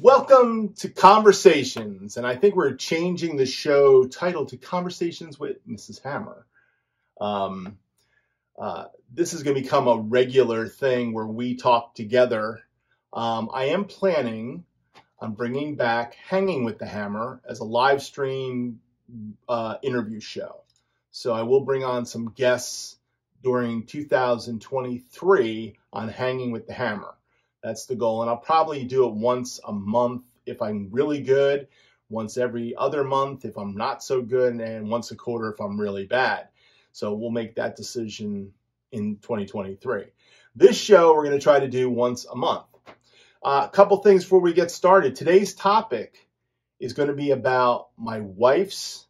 Welcome to Conversations, and I think we're changing the show title to Conversations with Mrs. Hammer. This is going to become a regular thing where we talk together. I am planning on bringing back Hanging with the Hammer as a live stream interview show. So I will bring on some guests during 2023 on Hanging with the Hammer. That's the goal. And I'll probably do it once a month if I'm really good, once every other month if I'm not so good, and once a quarter if I'm really bad. So we'll make that decision in 2023. This show we're going to try to do once a month. A couple things before we get started. Today's topic is going to be about my wife's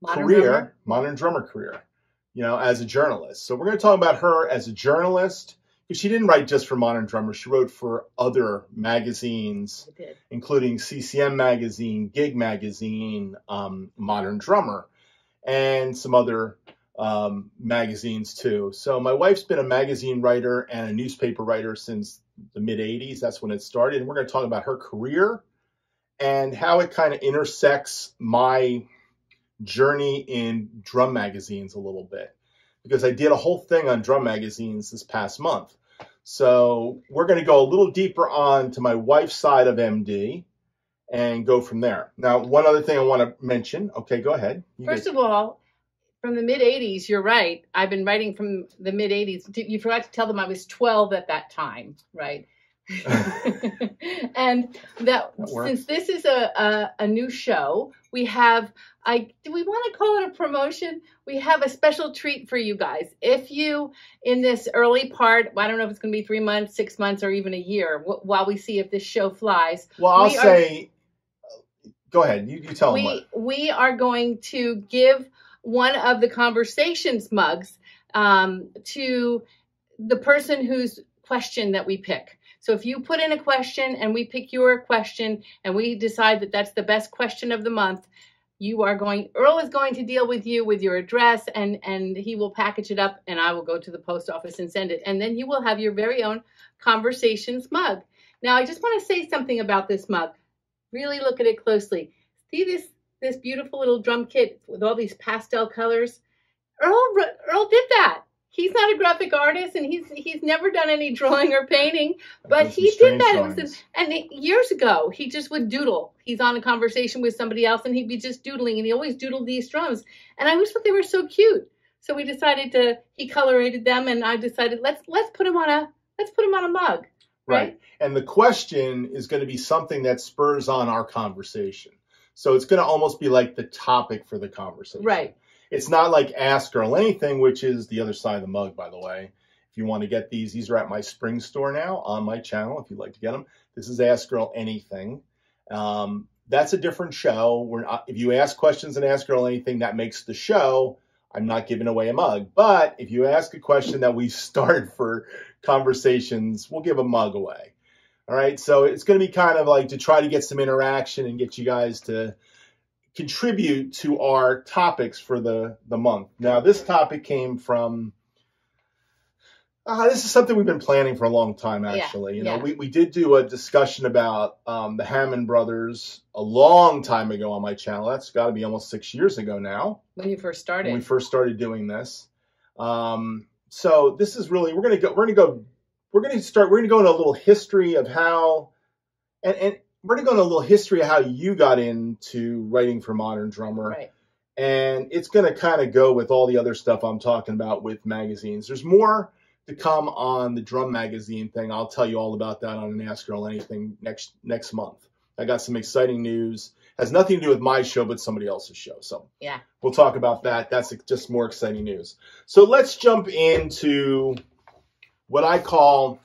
modern drummer career, as a journalist. So we're going to talk about her as a journalist. She didn't write just for Modern Drummer. She wrote for other magazines, including CCM Magazine, Gig Magazine, Modern Drummer, and some other magazines too. So my wife's been a magazine writer and a newspaper writer since the mid-'80s. That's when it started. And we're going to talk about her career and how it kind of intersects my journey in drum magazines a little bit, because I did a whole thing on drum magazines this past month. So we're going to go a little deeper on to my wife's side of MD and go from there. Now, one other thing I want to mention. Okay, go ahead. First of all, from the mid-'80s, you're right. I've been writing from the mid-'80s. You forgot to tell them I was 12 at that time, right? And that since this is a new show, we have, do we want to call it a promotion? We have a special treat for you guys. If you, in this early part, I don't know if it's going to be 3 months, 6 months, or even a year, while we see if this show flies. Well, I'll say, go ahead. You tell them what. We are going to give one of the Conversations mugs to the person whose question that we pick. So if you put in a question and we pick your question and we decide that that's the best question of the month, Earl is going to deal with you with your address, and he will package it up, and I will go to the post office and send it. And then you will have your very own Conversations mug. Now, I just want to say something about this mug. Really look at it closely. See this beautiful little drum kit with all these pastel colors? Earl did that. He's not a graphic artist, and he's never done any drawing or painting, but he did that. Years ago, he just would doodle. He's on a conversation with somebody else, and he'd be just doodling, and he always doodled these drums. And I always thought they were so cute. So we decided he colorated them, and I decided let's put him on a mug. Right. And the question is going to be something that spurs on our conversation. So it's going to almost be like the topic for the conversation. Right. It's not like Ask Earl Anything, which is the other side of the mug, by the way. If you want to get these are at my spring store now on my channel, if you'd like to get them. This is Ask Earl Anything. That's a different show. If you ask questions and Ask Earl Anything, that makes the show. I'm not giving away a mug. But if you ask a question that we start for Conversations, we'll give a mug away. All right, so it's going to be kind of like to try to get some interaction and get you guys to contribute to our topics for the month. Now, this topic came from, this is something we've been planning for a long time, actually. We did do a discussion about the Hammond brothers a long time ago on my channel. That's got to be almost 6 years ago now. When you first started. When we first started doing this. So this is really, we're going to go into a little history of how, and we're going to go into a little history of how you got into writing for Modern Drummer. Right. And it's going to kind of go with all the other stuff I'm talking about with magazines. There's more to come on the drum magazine thing. I'll tell you all about that on an Ask Earl Anything next month. I got some exciting news. Has nothing to do with my show, but somebody else's show. So yeah, we'll talk about that. That's just more exciting news. So let's jump into what I call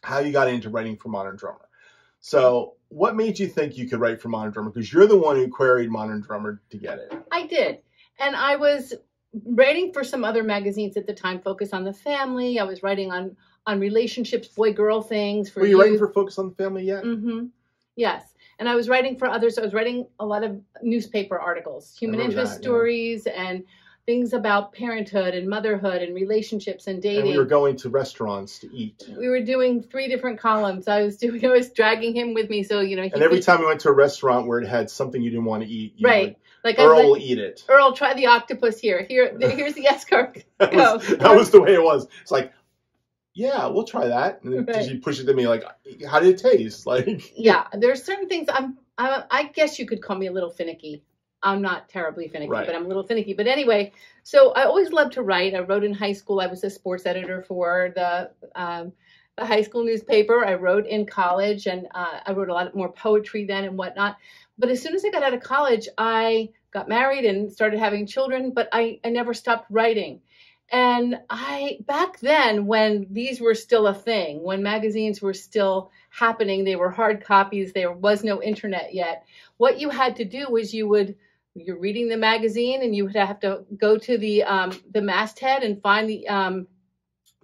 how you got into writing for Modern Drummer. So what made you think you could write for Modern Drummer? Because you're the one who queried Modern Drummer to get it. I did. And I was writing for some other magazines at the time, Focus on the Family. I was writing on relationships, boy-girl things. Were you writing for Focus on the Family yet? Mm-hmm. Yes. And I was writing for others. I was writing a lot of newspaper articles, human interest stories, and things about parenthood and motherhood and relationships and dating. And we were going to restaurants to eat. We were doing 3 different columns. I was dragging him with me, so and every time we went to a restaurant where it had something you didn't want to eat, like Earl will eat it. Earl, try the octopus here. Here's the escargot. That was the way it was. It's like, yeah, we'll try that. And then she pushed it to me like, how did it taste? Like, yeah, there's certain things. I guess you could call me a little finicky. I'm not terribly finicky, but I'm a little finicky. But anyway, so I always loved to write. I wrote in high school. I was a sports editor for the high school newspaper. I wrote in college, and I wrote a lot more poetry then and whatnot. But as soon as I got out of college, I got married and started having children, but I never stopped writing. And back then, when these were still a thing, when magazines were still happening, they were hard copies, there was no internet yet. What you had to do was you're reading the magazine and you would have to go to the masthead and find the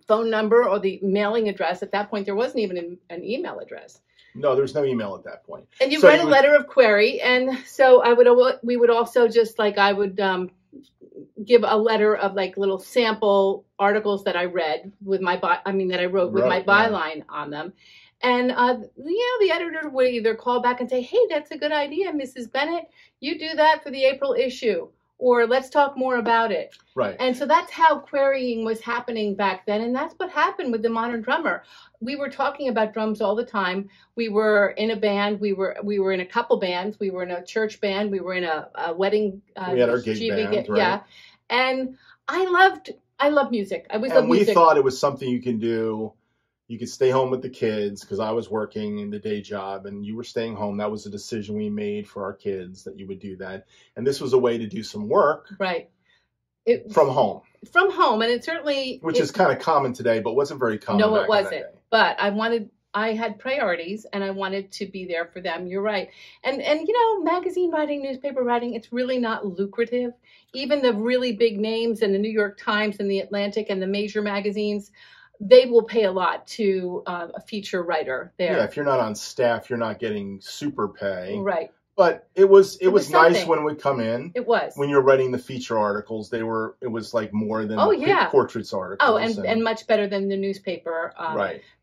phone number or the mailing address. At that point, there wasn't even an email address. No, there's no email at that point. And you write a letter of query. And so we would also just I would give a letter of little sample articles that I read with that I wrote with my byline on them. And, the editor would either call back and say, hey, that's a good idea, Mrs. Bennett. You do that for the April issue, or let's talk more about it. Right. And so that's how querying was happening back then. And that's what happened with the Modern Drummer. We were talking about drums all the time. We were in a band. We were in a couple bands. We were in a church band. We were in a wedding. We had our gig band, right? Yeah. And I love music. We thought it was something you can do. You could stay home with the kids because I was working in the day job and you were staying home. That was a decision we made for our kids that you would do that. And this was a way to do some work. Right. From home. From home. And it certainly... Which is kind of common today, but wasn't very common back in that day. No, it wasn't. But I had priorities and I wanted to be there for them. You're right. And magazine writing, newspaper writing, it's really not lucrative. Even the really big names in the New York Times and the Atlantic and the major magazines, they will pay a lot to a feature writer there. Yeah, if you're not on staff, you're not getting super pay. Right. But it was nice when it would come in. It was. When you're writing the feature articles, it was more than portraits articles. Oh, and much better than the newspaper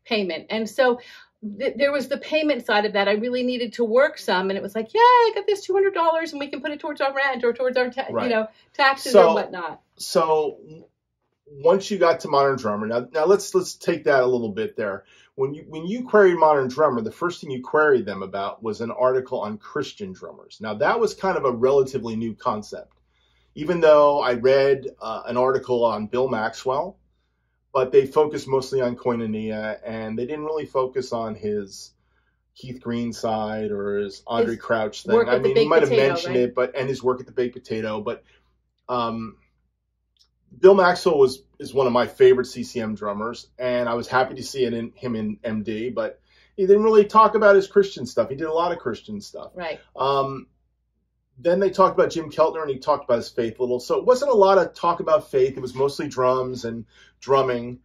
payment. And so there was the payment side of that. I really needed to work some, and it was like, yeah, I got this $200 and we can put it towards our rent or towards our taxes or whatnot. So once you got to Modern Drummer, now let's take that a little bit there. When you queried Modern Drummer, the first thing you queried them about was an article on Christian drummers. Now that was kind of a relatively new concept, even though I read an article on Bill Maxwell, but they focused mostly on Koinonia and they didn't really focus on his Keith Green side or his Andre Crouch thing. I mean, he might have mentioned it, and his work at the Baked Potato, but Bill Maxwell is one of my favorite CCM drummers, and I was happy to see him in MD, but he didn't really talk about his Christian stuff. He did a lot of Christian stuff. Right. Then they talked about Jim Keltner, and he talked about his faith a little. So it wasn't a lot of talk about faith. It was mostly drums and drumming.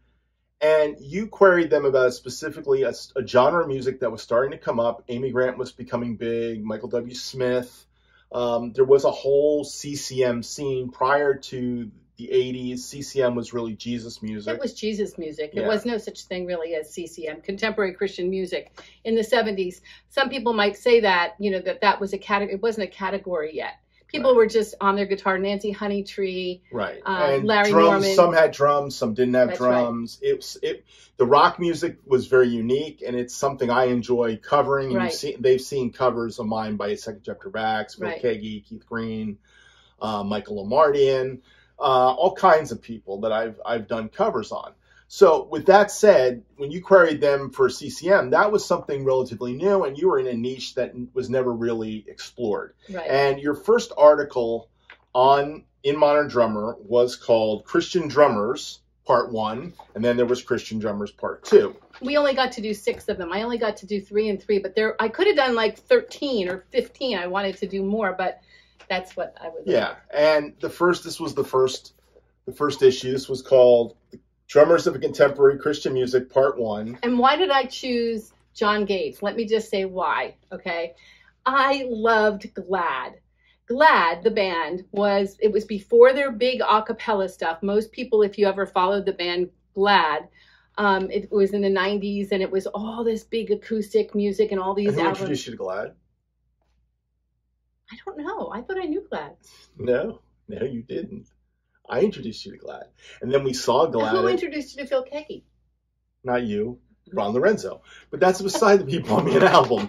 And you queried them about specifically a genre of music that was starting to come up. Amy Grant was becoming big, Michael W. Smith. There was a whole CCM scene prior to the 80s. CCM was really Jesus music. It was Jesus music. Yeah. There was no such thing really as CCM, contemporary Christian music, in the 70s. Some people might say that, that was a category. It wasn't a category yet. People were just on their guitar. Nancy Honeytree, and Larry drums, Norman. Some had drums, some didn't have drums. Right. The rock music was very unique, and it's something I enjoy covering. And they've seen covers of mine by Second Chapter Backs, Bill Kagi, Keith Green, Michael Lamardian. All kinds of people that I've done covers on. So with that said, when you queried them for CCM, that was something relatively new, and you were in a niche that was never really explored. Right. And your first article in Modern Drummer was called Christian Drummers Part 1, and then there was Christian Drummers Part 2. We only got to do 6 of them. I only got to do 3 and 3, but I could have done 13 or 15. I wanted to do more, but that's what I was. Yeah, and this was the first issue. This was called Drummers of Contemporary Christian Music, Part 1. And why did I choose John Gates? Let me just say why, okay? I loved Glad. Glad, the band, it was before their big a cappella stuff. Most people, if you ever followed the band Glad, it was in the 90s, and it was all this big acoustic music and all these And who albums. introduced you to Glad? I don't know. I thought I knew Glad. No, you didn't. I introduced you to Glad. And then we saw Glad. Who introduced you to Phil Keaggy? Not you. Ron Lorenzo. But that's beside the people on an album.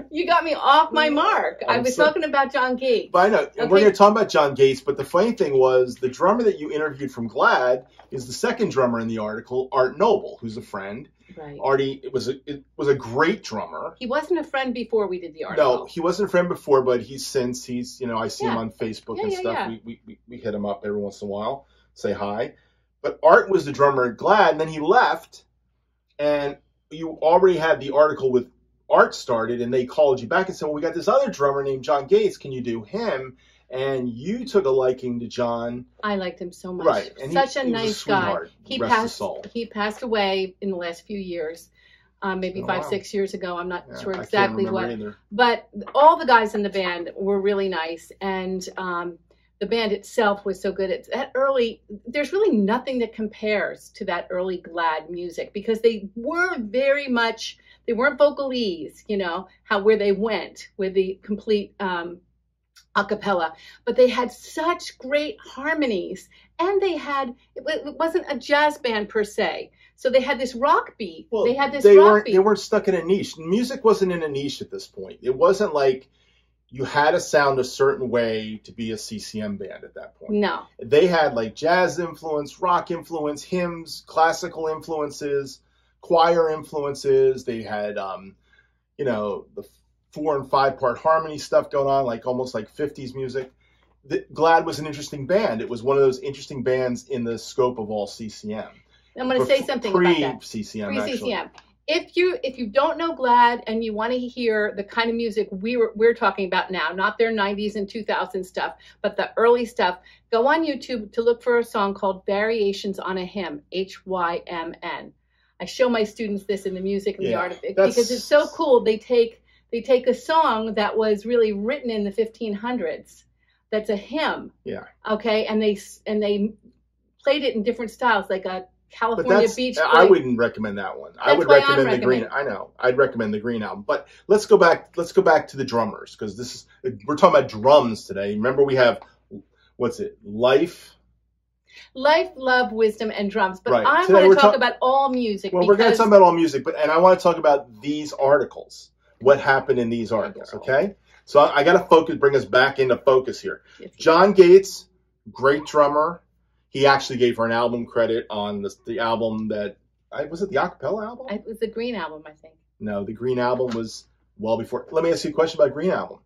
You got me off my mark. I was talking about John Gates. But I know. And we're going to talk about John Gates. But the funny thing was, the drummer that you interviewed from Glad is the second drummer in the article, Art Noble, who's a friend. Right. Artie was a great drummer. He wasn't a friend before we did the article. No, he wasn't a friend before, but he's I see him on Facebook and stuff. Yeah. We hit him up every once in a while, say hi. But Art was the drummer at Glad, and then he left. And you already had the article with Art started, and they called you back and said, well, we got this other drummer named John Gates. Can you do him? And you took a liking to John. I liked him so much. Right. And Such a nice guy. He passed away in the last few years, maybe 5-6 years ago. I'm not sure exactly what. Either. But all the guys in the band were really nice. And the band itself was so good. It's that early, there's really nothing that compares to that early Glad music, because they were very much, they weren't vocalese, where they went with the complete a cappella, but they had such great harmonies, and it wasn't a jazz band per se. So they had this rock beat. Well, they had this they rock beat. They weren't stuck in a niche. Music wasn't in a niche at this point. It wasn't like you had to sound a certain way to be a CCM band at that point. No. They had like jazz influence, rock influence, hymns, classical influences, choir influences. They had, the 4- and 5-part harmony stuff going on, like almost like 50s music. Glad was an interesting band. It was one of those interesting bands in the scope of all CCM. I'm going to say something about that. Pre-CCM, Pre-CCM. If you don't know Glad and you want to hear the kind of music we're talking about now, not their 90s and 2000s stuff, but the early stuff, go on YouTube to look for a song called Variations on a Hymn, Hymn. I show my students this in the music and the art of it because it's so cool. They take a song that was really written in the 1500s. That's a hymn. Yeah. Okay, and they played it in different styles, like a California Beach. I wouldn't recommend that one. I would recommend the Green. I know. I'd recommend the Green album. But let's go back to the drummers, because we're talking about drums today. Remember, we have Life, Love, Wisdom, and Drums. But right. I want to talk about all music. Well, we're going to talk about all music, and I want to talk about these articles. What happened in these articles? Okay. So I got to bring us back into focus here. John Gates, great drummer. He actually gave her an album credit on the album that, was it the acapella album? It was the Green album, I think. No, the Green album was well before. Let me ask you a question about Green album.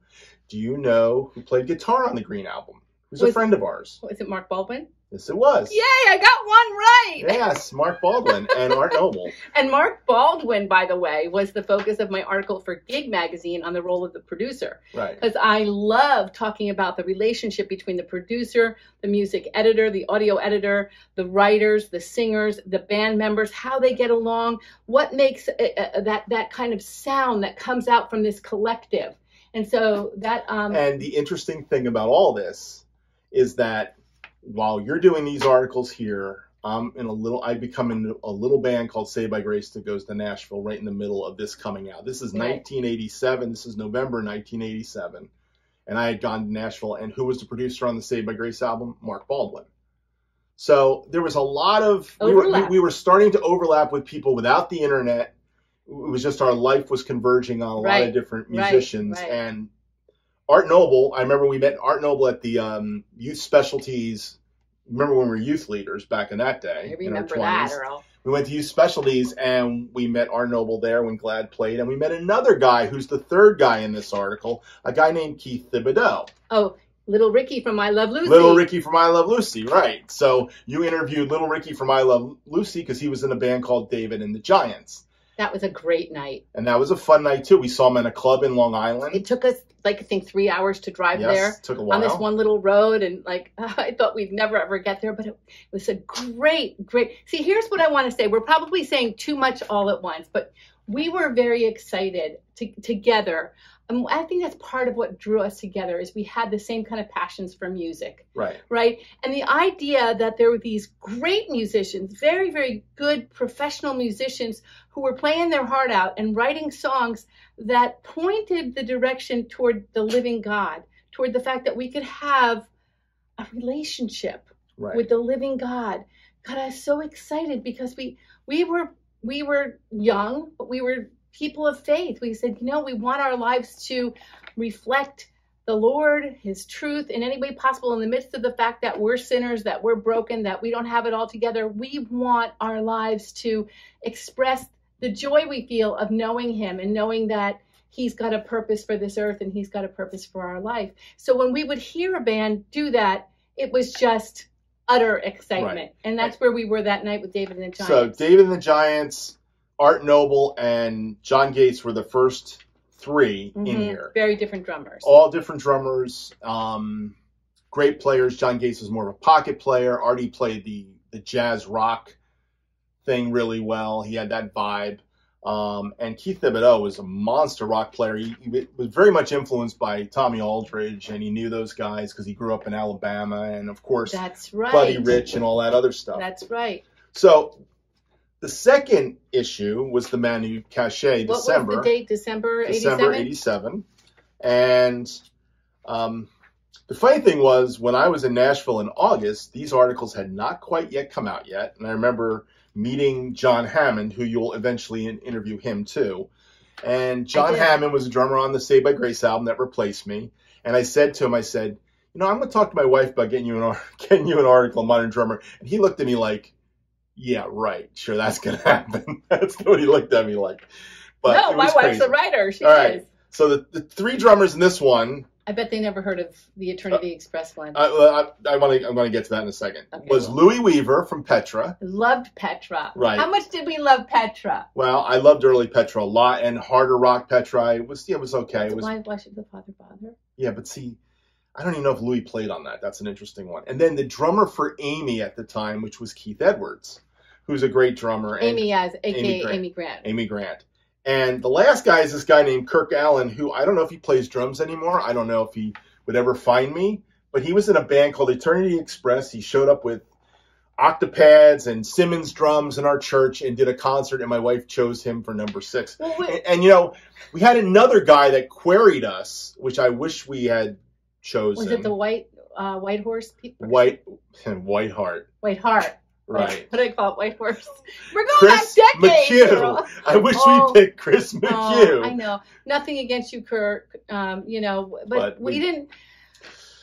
Do you know who played guitar on the Green album? Who's a friend of ours? Was it Mark Baldwin? Yes, it was. Yay, I got one right. Yes, Mark Baldwin and Art Noble. And Mark Baldwin, by the way, was the focus of my article for Gig magazine on the role of the producer. Right. Because I love talking about the relationship between the producer, the music editor, the audio editor, the writers, the singers, the band members, how they get along, what makes that kind of sound that comes out from this collective. And so that... And the interesting thing about all this is that while you're doing these articles here, I become in a little band called Saved by Grace that goes to Nashville right in the middle of this coming out. This is 1987. This is November 1987. And I had gone to Nashville. And who was the producer on the Saved by Grace album? Mark Baldwin. So there was a lot of, we were starting to overlap with people without the internet. It was just our life was converging on a lot of different musicians. Right. And Art Noble, I remember we met Art Noble at the youth specialties. Remember when we were youth leaders back in that day? I remember that, Earl. We went to youth specialties and we met Art Noble there when Glad played. And we met another guy who's the third guy in this article, a guy named Keith Thibodeau. Oh, Little Ricky from I Love Lucy. Little Ricky from I Love Lucy, right. So you interviewed Little Ricky from I Love Lucy because he was in a band called David and the Giants. That was a great night. And that was a fun night, too. We saw him in a club in Long Island. It took us, I think 3 hours to drive there. It took a while. On this one little road. And, I thought we'd never, ever get there. But it was a great... See, here's what I want to say. We're probably saying too much all at once. But we were very excited together And I think that's part of what drew us together is we had the same kind of passions for music. Right. Right. And the idea that there were these great musicians, very, very good professional musicians who were playing their heart out and writing songs that pointed the direction toward the living God, toward the fact that we could have a relationship with the living God, got us so excited because we were young, but we were people of faith. We said, we want our lives to reflect the Lord, his truth in any way possible in the midst of the fact that we're sinners, that we're broken, that we don't have it all together. We want our lives to express the joy we feel of knowing him and knowing that he's got a purpose for this earth and he's got a purpose for our life. So when we would hear a band do that, it was just utter excitement. Right. And that's where we were that night with David and the Giants. So David and the Giants, Art Noble, and John Gates were the first three in here. Very different drummers. All different drummers. Great players. John Gates was more of a pocket player. Artie played the jazz rock thing really well. He had that vibe. And Keith Thibodeau was a monster rock player. He was very much influenced by Tommy Aldridge, and he knew those guys because he grew up in Alabama, and of course, that's right, Buddy Rich and all that other stuff. That's right. So the second issue was the Manu Cachet, December. What was the date? December 87? December 87. And the funny thing was, when I was in Nashville in August, these articles had not quite yet come out yet. And I remember meeting John Hammond, who you'll eventually interview him too. And John Hammond was a drummer on the Saved by Grace album that replaced me. And I said to him, I'm going to talk to my wife about getting you an article, Modern Drummer. And he looked at me like, yeah, right. Sure, that's going to happen. That's what he looked at me like. But no, my wife's a writer. She All is. Right. So the three drummers in this one. I bet they never heard of the Eternity Express one. I'm going to get to that in a second. Okay, was Louis Weaver from Petra. Loved Petra. Right. How much did we love Petra? Well, I loved early Petra a lot, and harder rock Petra. It was okay. Why should the Father bother? Yeah, but see, I don't even know if Louis played on that. That's an interesting one. And then the drummer for Amy at the time, which was Keith Edwards, who's a great drummer. Amy, a.k.a. Amy Grant. Amy Grant. And the last guy is this guy named Kirk Allen, who I don't know if he plays drums anymore. I don't know if he would ever find me. But he was in a band called Eternity Express. He showed up with octopads and Simmons drums in our church and did a concert, and my wife chose him for number 6. And we had another guy that queried us, which I wish we had chosen. Was it the White Horse people? White Heart. White Heart. Right. What do I call it? White Horse. We're going back decades. McHugh. I wish we picked Chris McHugh. I know. Nothing against you, Kirk. But we didn't.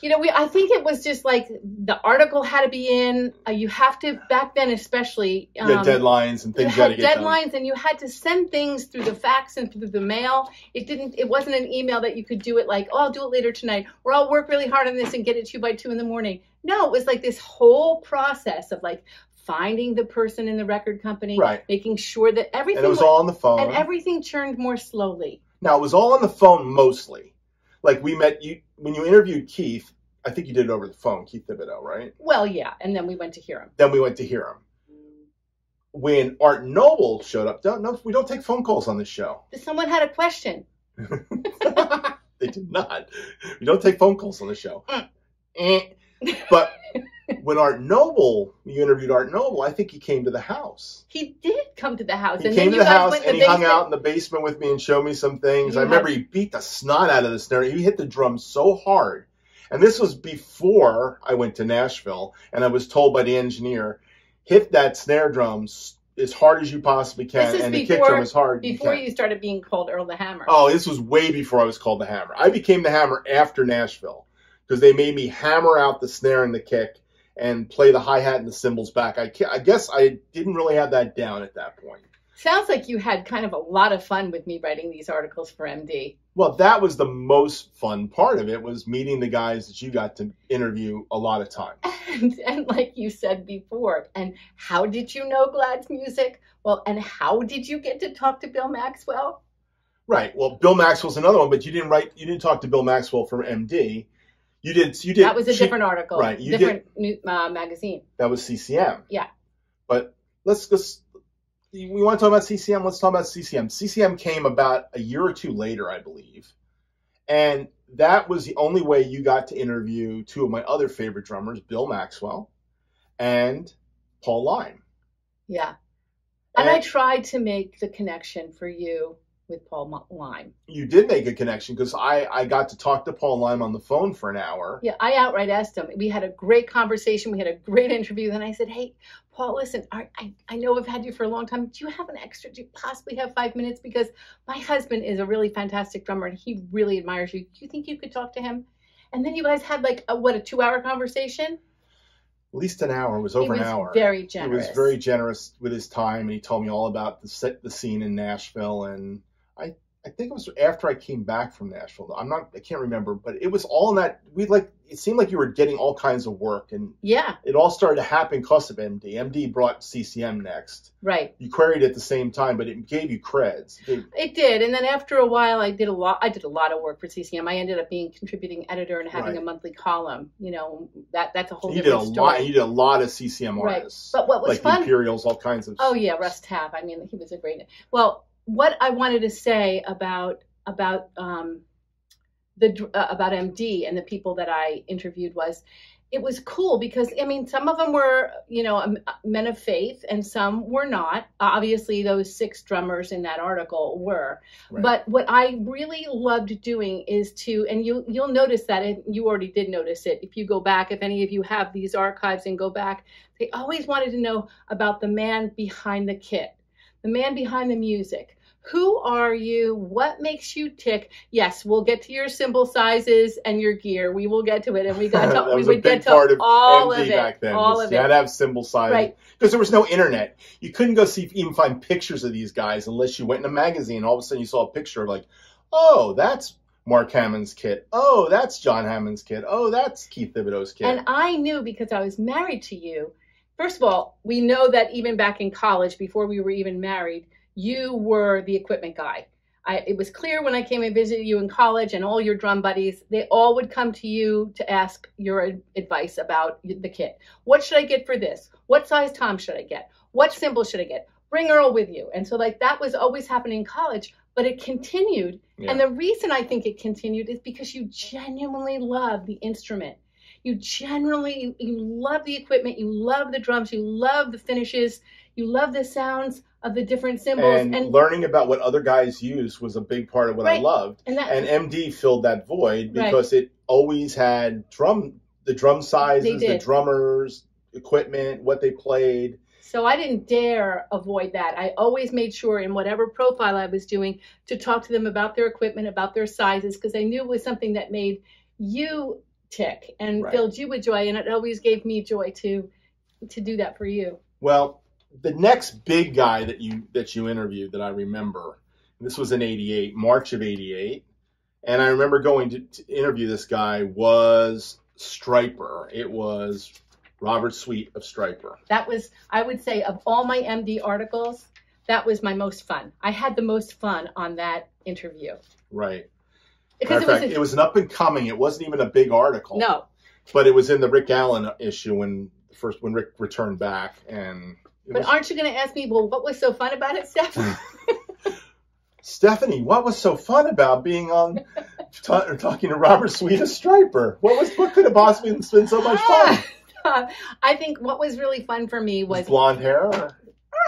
I think it was just like the article had to be in. You have to, back then especially. You had deadlines and things. You had deadlines, and you had to send things through the fax and through the mail. It wasn't an email that you could do it like, I'll do it later tonight, or I'll work really hard on this and get it to you by 2 a.m. No, it was like this whole process of like finding the person in the record company, right, making sure that everything. And it was all on the phone. And everything churned more slowly. Now, it was all on the phone mostly. Like, we met you when you interviewed Keith. I think you did it over the phone, Keith Thibodeau, right? Well, yeah. And then we went to hear him. When Art Noble showed up, we don't take phone calls on this show. Someone had a question. They did not. We don't take phone calls on the show. But when you interviewed Art Noble, I think he came to the house. He did come to the house. He came to the house and he hung out in the basement with me and showed me some things. I remember he beat the snot out of the snare. He hit the drum so hard. And this was before I went to Nashville, and I was told by the engineer, hit that snare drum as hard as you possibly can, and the kick drum as hard as you can. Before you started being called Earl the Hammer. Oh, this was way before I was called the Hammer. I became the Hammer after Nashville, because they made me hammer out the snare and the kick and play the hi-hat and the cymbals back. I guess I didn't really have that down at that point. Sounds like you had kind of a lot of fun with me writing these articles for MD. Well, that was the most fun part of it, was meeting the guys that you got to interview a lot of times. And like you said before, and how did you know Glad's music? Well, and how did you get to talk to Bill Maxwell? Right. Well, Bill Maxwell's another one, but you didn't talk to Bill Maxwell from MD. You did. That was a different article. Right. Different magazine. That was CCM. Yeah. But we want to talk about CCM. Let's talk about CCM. CCM came about a year or two later, I believe. And that was the only way you got to interview two of my other favorite drummers, Bill Maxwell and Paul Lime. Yeah. And I tried to make the connection for you with Paul Lime. You did make a connection because I got to talk to Paul Lime on the phone for an hour. Yeah, I outright asked him. We had a great conversation. We had a great interview. Then I said, hey, Paul, listen, I know I've had you for a long time. Do you have an extra? Do you possibly have 5 minutes? Because my husband is a really fantastic drummer and he really admires you. Do you think you could talk to him? And then you guys had like a 2-hour conversation? At least an hour. It was over an hour. Very generous. He was very generous with his time, and he told me all about the scene in Nashville. And I think it was after I came back from Nashville. I can't remember, but it was all in that. It seemed like you were getting all kinds of work, and yeah, it all started to happen because of MD. MD brought CCM next. Right. You queried at the same time, but it gave you creds. It did, and then after a while, I did a lot of work for CCM. I ended up being contributing editor and having a monthly column. You know, that's a whole different story. You did a lot of CCM artists, but what was like fun? The Imperials, all kinds of. Oh yeah, Russ Taff. I mean, he was a great. Well, what I wanted to say about MD and the people that I interviewed was, it was cool because, I mean, some of them were, you know, men of faith and some were not. Obviously, those 6 drummers in that article were. Right. But what I really loved doing is and you'll notice that, and you already did notice it. If you go back, if any of you have these archives and go back, they always wanted to know about the man behind the kit, the man behind the music. Who are you? What makes you tick? Yes, we'll get to your cymbal sizes and your gear. We will get to it, and we got to. We would get to all of it. Back then. All of it. You had to have cymbal sizes, right? Because there was no internet. You couldn't go even find pictures of these guys unless you went in a magazine. All of a sudden, you saw a picture of like, oh, that's Mark Hammond's kit. Oh, that's John Hammond's kit. Oh, that's Keith Thibodeau's kit. And I knew because I was married to you. First of all, we know that even back in college, before we were even married, you were the equipment guy. It was clear when I came and visited you in college, and all your drum buddies, they all would come to you to ask your advice about the kit. What should I get for this? What size tom should I get? What cymbal should I get? Bring Earl with you. And so like that was always happening in college, but it continued. Yeah. And the reason I think it continued is because you genuinely love the instrument. You love the equipment. You love the drums. You love the finishes. You love the sounds of the different cymbals. And learning about what other guys use was a big part of what I loved. And MD filled that void because it always had the drum sizes, the drummers, equipment, what they played. So I didn't dare avoid that. I always made sure in whatever profile I was doing to talk to them about their equipment, about their sizes, because I knew it was something that made you tick and filled you with joy. And it always gave me joy to do that for you. Well, the next big guy that you interviewed that I remember, this was in '88, March of '88, and I remember going to interview this guy was Stryper. It was Robert Sweet of Stryper. That was, I would say, of all my MD articles, that was my most fun. I had the most fun on that interview. Right. Because it was an up and coming. It wasn't even a big article. No. But it was in the Rick Allen issue when Rick returned back, and. But aren't you going to ask me, well, what was so fun about it, Stephanie? Stephanie, what was so fun about being on talking to Robert Sweet of Stryper? What could have possibly been so much fun? I think what was really fun for me was blonde hair.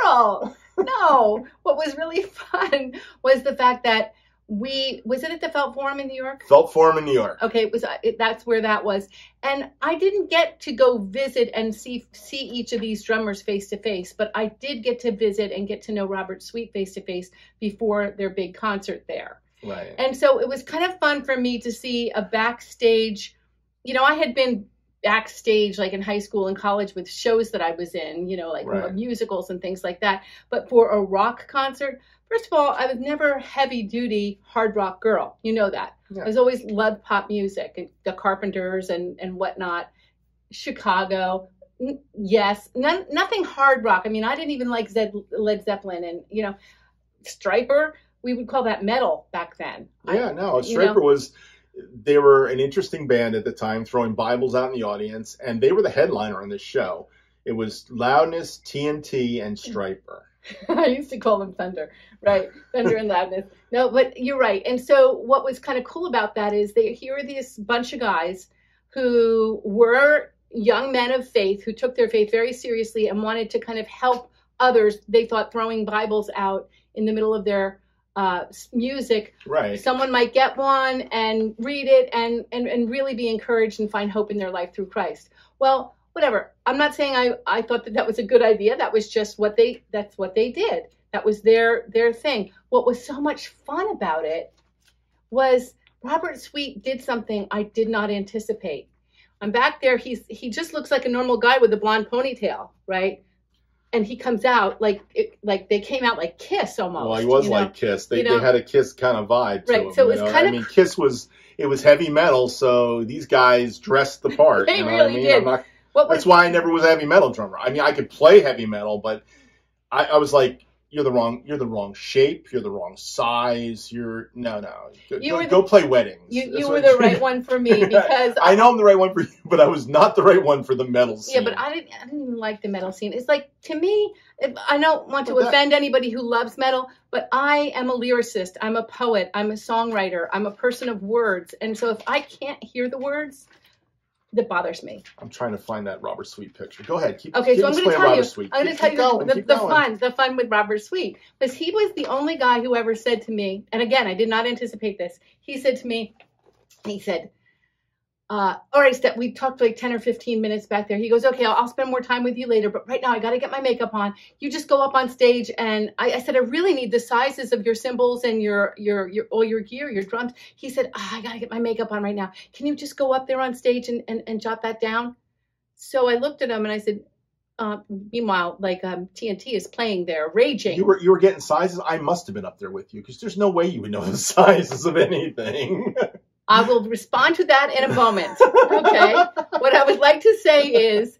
Earl, no. What was really fun was the fact that was it at the Felt Forum in New York? Felt Forum in New York. Okay, that's where that was. And I didn't get to go visit and see each of these drummers face to face, but I did get to visit and get to know Robert Sweet face to face before their big concert there. Right. And so it was kind of fun for me to see a backstage, you know, I had been backstage like in high school and college with shows that I was in, you know, like musicals and things like that. But for a rock concert, first of all, I was never heavy duty hard rock girl. You know that. Yeah. I was always loved pop music and the Carpenters and whatnot. Chicago. Yes. Nothing hard rock. I mean, I didn't even like Led Zeppelin and, you know, Stryper. We would call that metal back then. Yeah, Stryper was, they were an interesting band at the time, throwing Bibles out in the audience, and they were the headliner on this show. It was Loudness, TNT, and Stryper. I used to call them thunder, right? Thunder and loudness. No, but you're right. And so what was kind of cool about that is here are this bunch of guys who were young men of faith who took their faith very seriously and wanted to kind of help others. They thought throwing Bibles out in the middle of their music, right, someone might get one and read it and really be encouraged and find hope in their life through Christ. Well, whatever. I'm not saying I thought that was a good idea. That was just that's what they did. That was their thing. What was so much fun about it was Robert Sweet did something I did not anticipate. I'm back there. He just looks like a normal guy with a blonde ponytail, right? And he comes out like they came out like Kiss almost. Well, he was like Kiss. They had a Kiss kind of vibe to him. So it was kind of. I mean, Kiss was heavy metal, so these guys dressed the part. They really did. That's why I never was a heavy metal drummer. I mean, I could play heavy metal, but I was like, you're the wrong shape. You're the wrong size. Go play weddings. You were the right one for me because I know I'm the right one for you, but I was not the right one for the metal scene. Yeah, but I didn't even like the metal scene. It's like, to me, I don't want to offend anybody who loves metal, but I am a lyricist. I'm a poet. I'm a songwriter. I'm a person of words. And so if I can't hear the words, that bothers me. I'm trying to find that Robert Sweet picture. Go ahead. So I'm going to tell you. I'm going to tell you the fun with Robert Sweet, because he was the only guy who ever said to me, and again, I did not anticipate this. He said to me, all right, Steph, we talked like 10 or 15 minutes back there. He goes, okay, I'll spend more time with you later, but right now I got to get my makeup on. You just go up on stage. And I said, I really need the sizes of your cymbals and all your gear, your drums. He said, I got to get my makeup on right now. Can you just go up there on stage and jot that down? So I looked at him and I said, meanwhile, like TNT is playing there, raging. You were getting sizes? I must have been up there with you, because there's no way you would know the sizes of anything. I will respond to that in a moment. Okay. What I would like to say is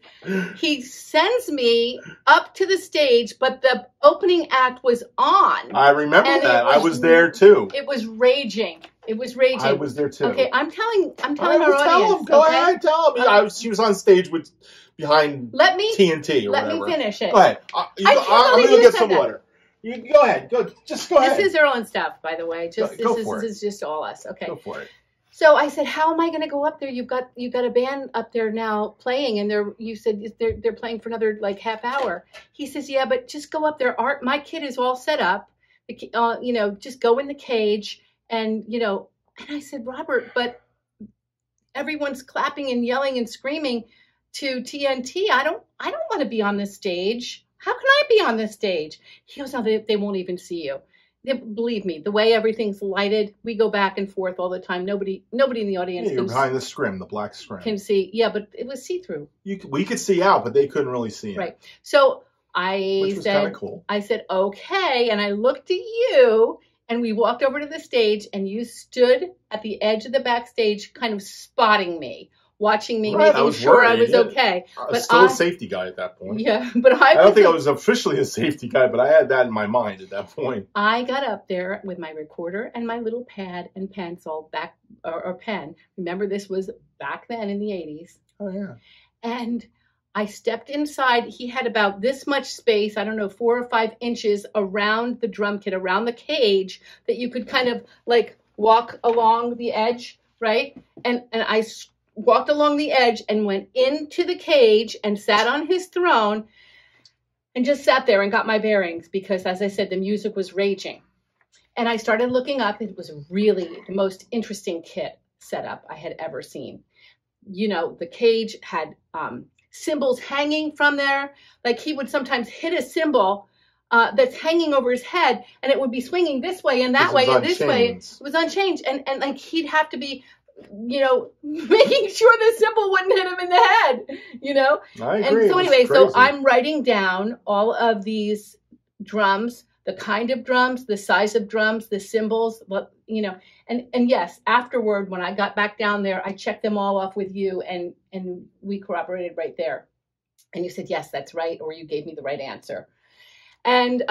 he sends me up to the stage, but the opening act was on. I remember that. I was there too. It was raging. I was there too. Okay. I'm telling our audience. Go ahead. Tell him. She was on stage behind TNT or whatever. Let me finish it. Go ahead. I'm going to get some water. You go ahead. Just go ahead. This is Earl and Steph, by the way. This is just all us. Okay. Go for it. So I said, how am I going to go up there? You've got a band up there now playing, and you said they're playing for another like half hour. He says, yeah, but just go up there. My kid is all set up. Just go in the cage, and And I said, Robert, but everyone's clapping and yelling and screaming to TNT. I don't want to be on this stage. How can I be on this stage? He goes, no, they won't even see you. Believe me, the way everything's lighted, we go back and forth all the time. Nobody in the audience. You're behind the scrim, the black scrim. Can see. Yeah, but it was see-through. We could see out, but they couldn't really see in. Right. So which was kind of cool. I said, okay, and I looked at you, and we walked over to the stage, and you stood at the edge of the backstage, kind of spotting me. Watching me, making sure I was okay. I was still a safety guy at that point. Yeah, but I don't think I was officially a safety guy, but I had that in my mind at that point. I got up there with my recorder and my little pad and pencil or pen. Remember, this was back then in the 80s. Oh, yeah. And I stepped inside. He had about this much space, I don't know, 4 or 5 inches around the drum kit, around the cage, that you could kind of like walk along the edge, right? And I walked along the edge and went into the cage and sat on his throne and just sat there and got my bearings, because, as I said, the music was raging. And I started looking up. It was really the most interesting kit setup I had ever seen. The cage had cymbals hanging from there. Like, he would sometimes hit a cymbal that's hanging over his head, and it would be swinging this way and that way and this way. It was unchanged. And like, he'd have to be making sure the cymbal wouldn't hit him in the head, I agree. And so anyway, so I'm writing down all of these drums, the kind of drums, the size of drums, the cymbals, and yes, afterward, when I got back down there, I checked them all off with you, and we corroborated right there. And you said, yes, that's right, or you gave me the right answer. And,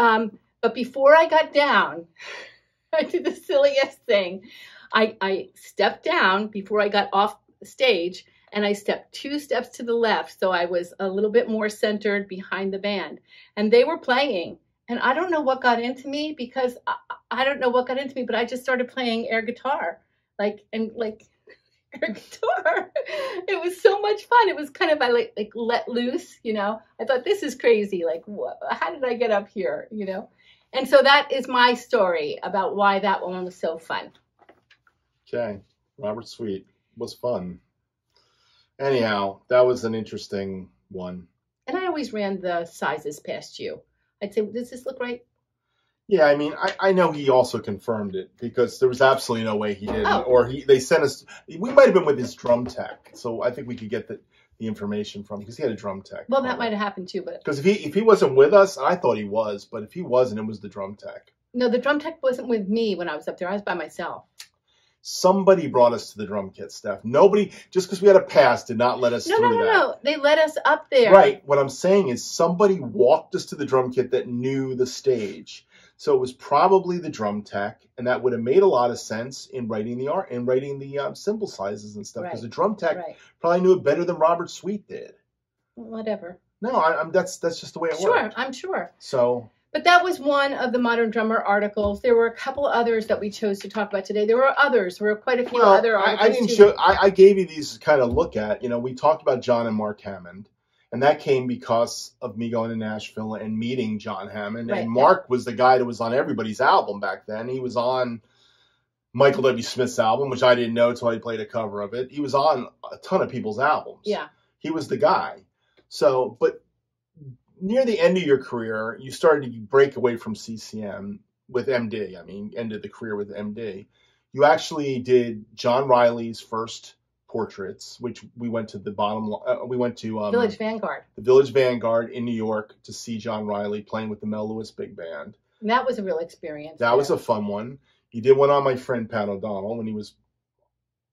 but before I got down, I did the silliest thing. I stepped down before I got off the stage, and I stepped 2 steps to the left, so I was a little bit more centered behind the band. And they were playing, And I don't know what got into me because I don't know what got into me, but I just started playing air guitar, like air guitar. It was so much fun. It was kind of I like let loose, you know. I thought this is crazy. Like, how did I get up here, you know? And so that is my story about why that one was so fun. Okay, Robert Sweet was fun. Anyhow, that was an interesting one. And I always ran the sizes past you. I'd say, does this look right? Yeah, I mean, I know he also confirmed it because there was absolutely no way he didn't. Oh. Or they sent us, we might have been with his drum tech. So I think we could get the information from, because he had a drum tech. Well, that might have happened too. But because if he wasn't with us, I thought he was, but if he wasn't, it was the drum tech. No, the drum tech wasn't with me when I was up there. I was by myself. Somebody brought us to the drum kit, Steph. Nobody, just because we had a pass, did not let us through that. No. They let us up there. Right. What I'm saying is somebody walked us to the drum kit that knew the stage. So it was probably the drum tech, and that would have made a lot of sense in writing the art and writing the cymbal sizes and stuff, because the drum tech probably knew it better than Robert Sweet did. Whatever. No, that's just the way it worked. Sure, I'm sure. So. But that was one of the Modern Drummer articles. There were a couple others that we chose to talk about today. There were others. There were quite a few other articles. I didn't show. I gave you these to kind of look at. You know, we talked about John and Mark Hammond. And that came because of me going to Nashville and meeting John Hammond. Right. And Mark was the guy that was on everybody's album back then. He was on Michael W. Smith's album, which I didn't know until I played a cover of it. He was on a ton of people's albums. Yeah. He was the guy. So, but near the end of your career, you started to break away from CCM with MD. I mean, ended the career with MD. You actually did John Riley's first portraits, which we went to the we went to Village Vanguard. The Village Vanguard in New York to see John Riley playing with the Mel Lewis Big Band. And that was a real experience. That was a fun one. He did one on my friend Pat O'Donnell when he was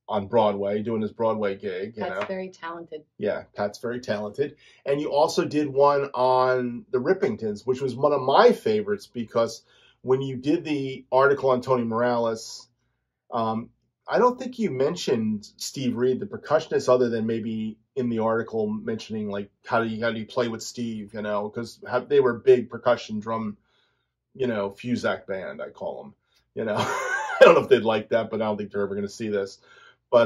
on Broadway, doing his Broadway gig. Pat's very talented. Yeah, Pat's very talented. And you also did one on the Rippingtons, which was one of my favorites, because when you did the article on Tony Morales, I don't think you mentioned Steve Reed, the percussionist, other than maybe in the article mentioning like how do you play with Steve, you know, because they were a big percussion drum, you know, Fuzak band, I call them, you know. I don't know if they'd like that, but I don't think they're ever going to see this. But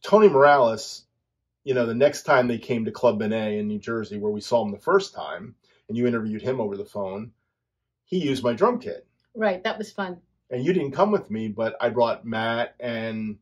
Tony Morales, you know, the next time they came to Club Bennett in New Jersey, where we saw him the first time, and you interviewed him over the phone, he used my drum kit. Right, that was fun. And you didn't come with me, but I brought Matt and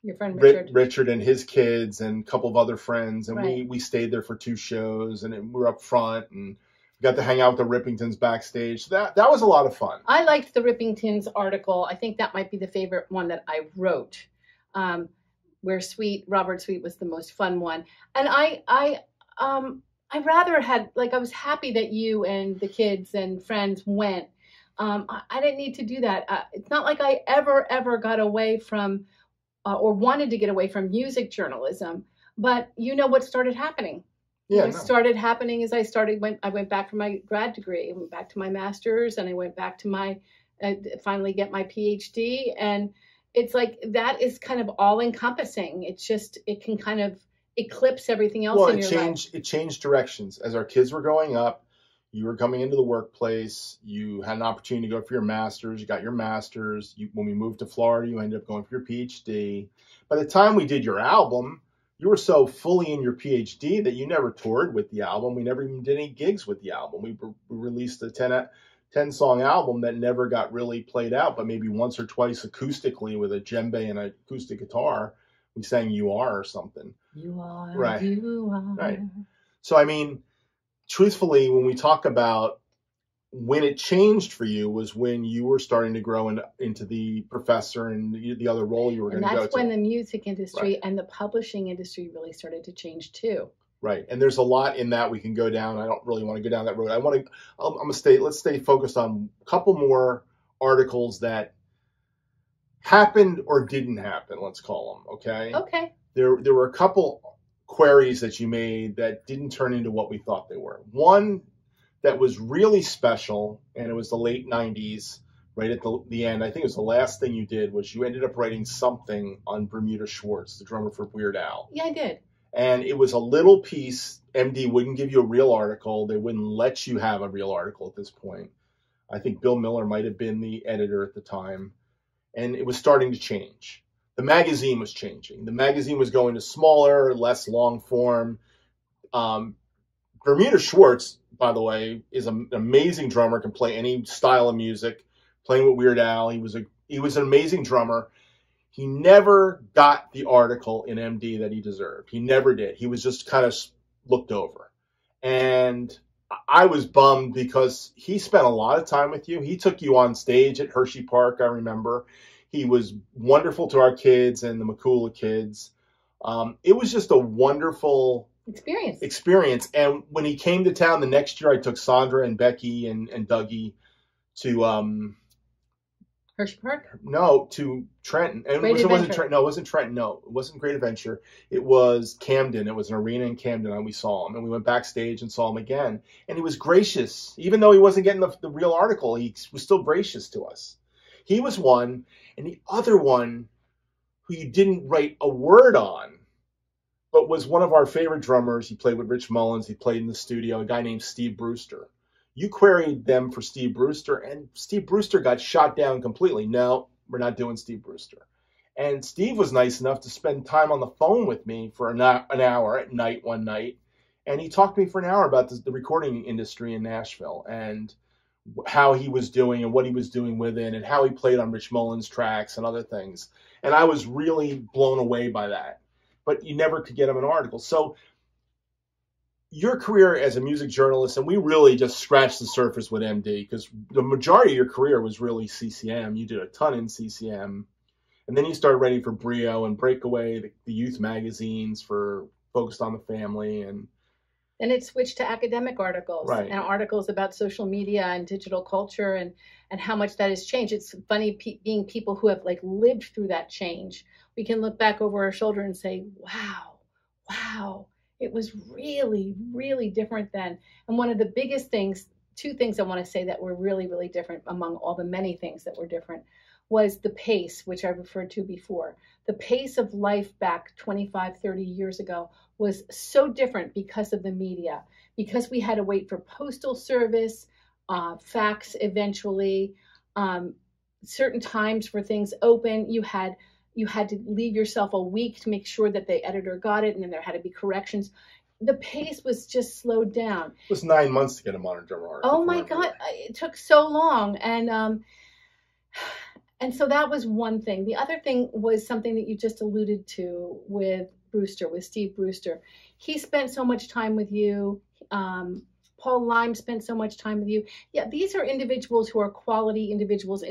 your friend Richard and his kids and a couple of other friends, and we stayed there for 2 shows, and we were up front, and we got to hang out with the Rippingtons backstage. So that was a lot of fun. I liked the Rippingtons article. I think that might be the favorite one that I wrote, where Robert Sweet was the most fun one. And I rather had, like, I was happy that you and the kids and friends went. I didn't need to do that. It's not like I ever got away from or wanted to get away from music journalism, but you know what started happening. Yeah, what started happening is I went back for my grad degree, I went back to my master's, and I went back to my finally get my PhD. And it's like that is kind of all encompassing. It's just it can kind of eclipse everything else in your life. It changed directions as our kids were growing up. You were coming into the workplace. You had an opportunity to go for your master's. You got your master's. When we moved to Florida, you ended up going for your PhD. By the time we did your album, you were so fully in your PhD that you never toured with the album. We never even did any gigs with the album. We released a 10-song album that never got really played out, but maybe once or twice acoustically with a djembe and an acoustic guitar. We sang You Are or something. You are, right. You are. Right. So, I mean, truthfully, when we talk about when it changed for you was when you were starting to grow into the professor and the other role you were going to go to. And that's when the music industry and the publishing industry really started to change too. Right. And there's a lot in that we can go down. I don't really want to go down that road. Let's stay focused on a couple more articles that happened or didn't happen, let's call them. Okay. Okay. There were a couple queries that you made that didn't turn into what we thought they were. One that was really special, and it was the late 90s, right at the end. I think it was the last thing you did was you ended up writing something on Bermuda Schwartz, the drummer for Weird Al. Yeah, I did. And it was a little piece. MD wouldn't give you a real article. They wouldn't let you have a real article at this point. I think Bill Miller might have been the editor at the time. And it was starting to change. The magazine was changing. The magazine was going to smaller, less long form. Bermuda Schwartz, by the way, is an amazing drummer, can play any style of music, playing with Weird Al. He was an amazing drummer. He never got the article in MD that he deserved. He never did. He was just kind of looked over. And I was bummed because he spent a lot of time with you. He took you on stage at Hershey Park, I remember. He was wonderful to our kids and the McCula kids. It was just a wonderful experience. And when he came to town the next year, I took Sandra and Becky and Dougie to Hershey Park? No, to Trenton. And it wasn't Trenton. No, it wasn't Trenton. No, it wasn't Great Adventure. It was Camden. It was an arena in Camden, and we saw him. And we went backstage and saw him again. And he was gracious. Even though he wasn't getting the real article, he was still gracious to us. He was one. And the other one who you didn't write a word on, but was one of our favorite drummers. He played with Rich Mullins. He played in the studio, a guy named Steve Brewster. You queried them for Steve Brewster, and Steve Brewster got shot down completely. No, we're not doing Steve Brewster. And Steve was nice enough to spend time on the phone with me for an hour at night one night, and he talked to me for an hour about the recording industry in Nashville and how he was doing and what he was doing with it and how he played on Rich Mullins tracks and other things. And I was really blown away by that. But you never could get him an article. So your career as a music journalist, and we really just scratched the surface with MD because the majority of your career was really CCM. You did a ton in CCM. And then you started writing for Brio and Breakaway, the youth magazines focused on the family. And it switched to academic articles and articles about social media and digital culture and how much that has changed. It's funny being people who have lived through that change. We can look back over our shoulder and say, wow, it was really, really different then. And one of the biggest things, two things I want to say that were really, really different among all the many things that were different was the pace, which I referred to before. The pace of life back 25, 30 years ago was so different because of the media, because we had to wait for postal service, fax eventually, certain times for things open. You had to leave yourself a week to make sure that the editor got it, and then there had to be corrections. The pace was just slowed down. It was 9 months to get a Modern Drummer article. Oh my God, it took so long. And so that was one thing. The other thing was something that you just alluded to with Steve Brewster. He spent so much time with you. Paul Lime spent so much time with you. Yeah, these are individuals who are quality individuals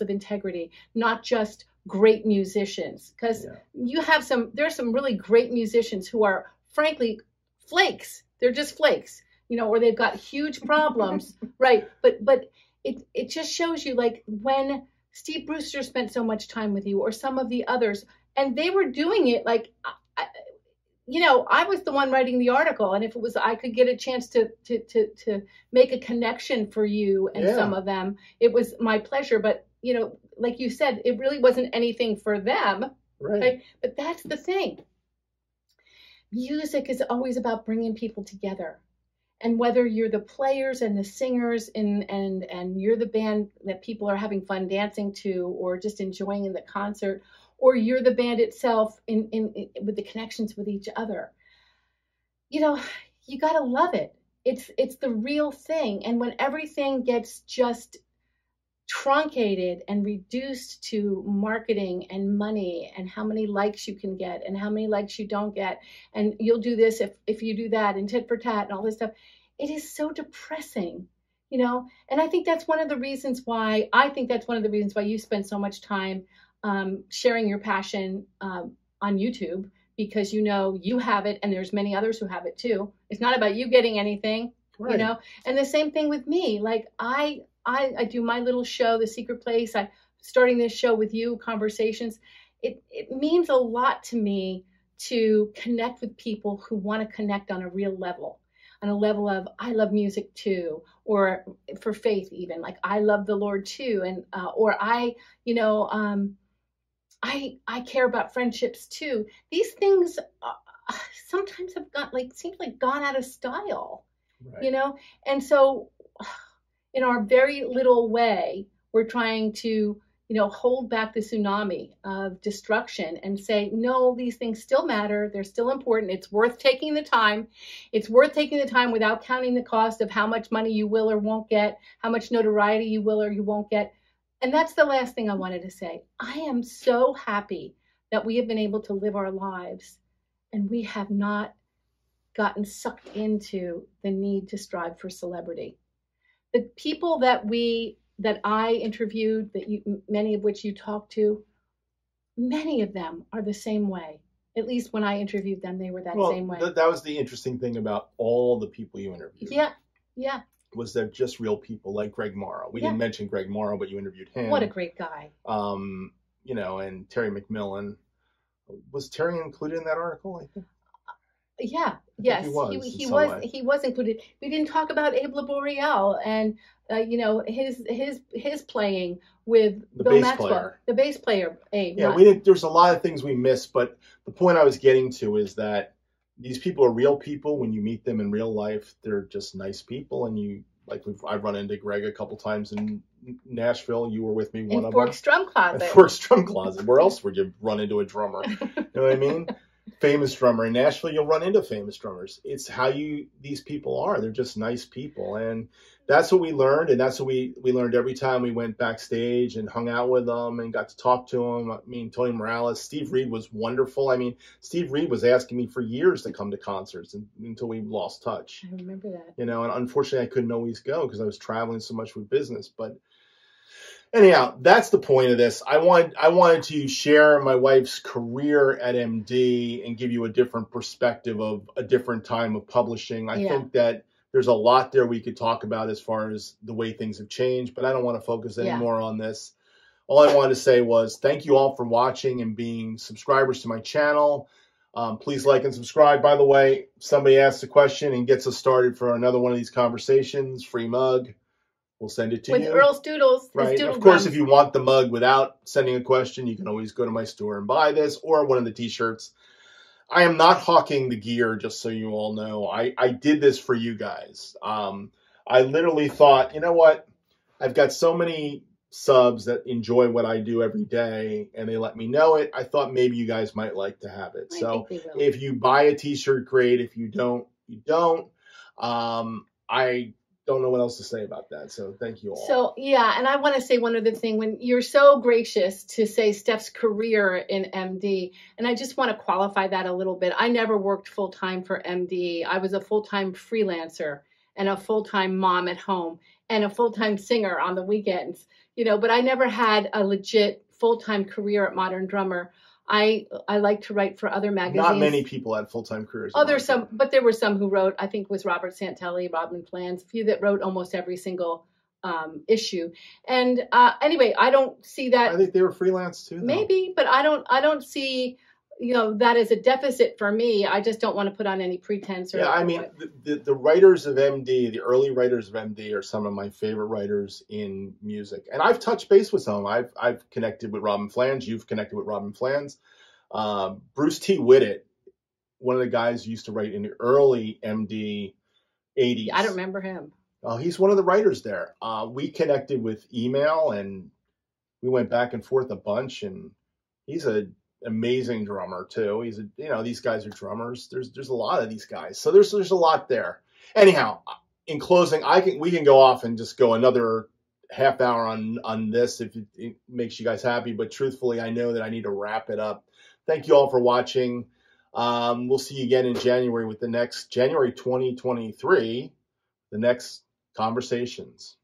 of integrity, not just great musicians. Because there's some really great musicians who are frankly flakes. They're just flakes, or they've got huge problems, right? But it just shows you when Steve Brewster spent so much time with you, or some of the others, and they were doing it I was the one writing the article, and if it was I could get a chance to make a connection for you and some of them, it was my pleasure. But like you said, it really wasn't anything for them, right? But that's the thing. Music is always about bringing people together. And whether you're the players and the singers and you're the band that people are having fun dancing to or just enjoying in the concert, or you're the band itself in with the connections with each other, you got to love it. It's the real thing. And when everything gets just truncated and reduced to marketing and money and how many likes you can get and how many likes you don't get, and you'll do this if you do that, and tit for tat and all this stuff, it is so depressing, and I think that's one of the reasons why you spend so much time sharing your passion on YouTube, because you have it and there's many others who have it too. It's not about you getting anything, and the same thing with me. I do my little show, The Secret Place. I'm starting this show with you, Conversations. It means a lot to me to connect with people who want to connect on a real level, on a level of I love music too, or for faith even, I love the Lord too, and or I care about friendships too. These things sometimes have got seems like gone out of style, Right. you know? And so in our very little way, we're trying to, hold back the tsunami of destruction and say, no, these things still matter. They're still important. It's worth taking the time. It's worth taking the time without counting the cost of how much money you will or won't get, how much notoriety you will or you won't get. And that's the last thing I wanted to say. I am so happy that we have been able to live our lives and we have not gotten sucked into the need to strive for celebrity. The people that I interviewed, many of which you talked to, many of them are the same way. At least when I interviewed them, they were that same way. That was the interesting thing about all the people you interviewed. Yeah. Was they're just real people, like Greg Morrow. We didn't mention Greg Morrow, but you interviewed him. What a great guy. And Terry McMillan. Was Terry included in that article, I think? Yeah. Yes. He was included. We didn't talk about Abe Laboriel and his playing with Bill Maxwell, the bass player. Abe. Yeah, we didn't. There's a lot of things we missed, but the point I was getting to is that these people are real people. When you meet them in real life, they're just nice people, and I've run into Greg a couple times in Nashville. You were with me one of them. Fork's Drum Closet. Fork's Drum Closet. Where else would you run into a drummer? You know what I mean? Famous drummer in Nashville, you'll run into famous drummers. It's how these people are. They're just nice people, and that's what we learned, and that's what we learned every time we went backstage and hung out with them and got to talk to them. I mean, Tony Morales, Steve Reed was wonderful. I mean, Steve Reed was asking me for years to come to concerts until we lost touch. I remember that. And unfortunately, I couldn't always go because I was traveling so much with business, but. Anyhow, that's the point of this. I wanted to share my wife's career at MD and give you a different perspective of a different time of publishing. I think that there's a lot there we could talk about as far as the way things have changed, but I don't want to focus anymore on this. All I wanted to say was thank you all for watching and being subscribers to my channel. Please like and subscribe. By the way, if somebody asks a question and gets us started for another one of these conversations, free mug. We'll send it to you. With Earl's Doodles. Right. Of course, if you want the mug without sending a question, you can always go to my store and buy this or one of the t-shirts. I am not hawking the gear, just so you all know. I did this for you guys. I literally thought, you know what? I've got so many subs that enjoy what I do every day, and they let me know it. I thought maybe you guys might like to have it. So if you buy a t-shirt, great. If you don't, you don't. I don't know what else to say about that. So thank you all. So, yeah. And I want to say one other thing. When you're so gracious to say Steph's career in MD, and I just want to qualify that a little bit. I never worked full time for MD. I was a full-time freelancer and a full-time mom at home and a full-time singer on the weekends, but I never had a legit full-time career at Modern Drummer. I like to write for other magazines. Not many people had full-time careers. But there were some who wrote. I think it was Robert Santelli, Robin Plans, a few that wrote almost every single issue. And anyway, I don't see that. I think they were freelance too. Maybe, but I don't see that as a deficit for me. I just don't want to put on any pretense. I mean, the writers of MD, the early writers of MD, are some of my favorite writers in music, and I've touched base with some. I've connected with Robin Flans. You've connected with Robin Flans. Bruce T. Whitted, one of the guys who used to write in the early MD 80s. I don't remember him. He's one of the writers there. We connected with email, and we went back and forth a bunch, and he's an amazing drummer too. He's these guys are drummers. There's a lot of these guys. So there's a lot there. Anyhow, in closing, we can go off and just go another half hour on this if it makes you guys happy, but truthfully, I know that I need to wrap it up. Thank you all for watching. We'll see you again in January with the next January 2023, the next conversations.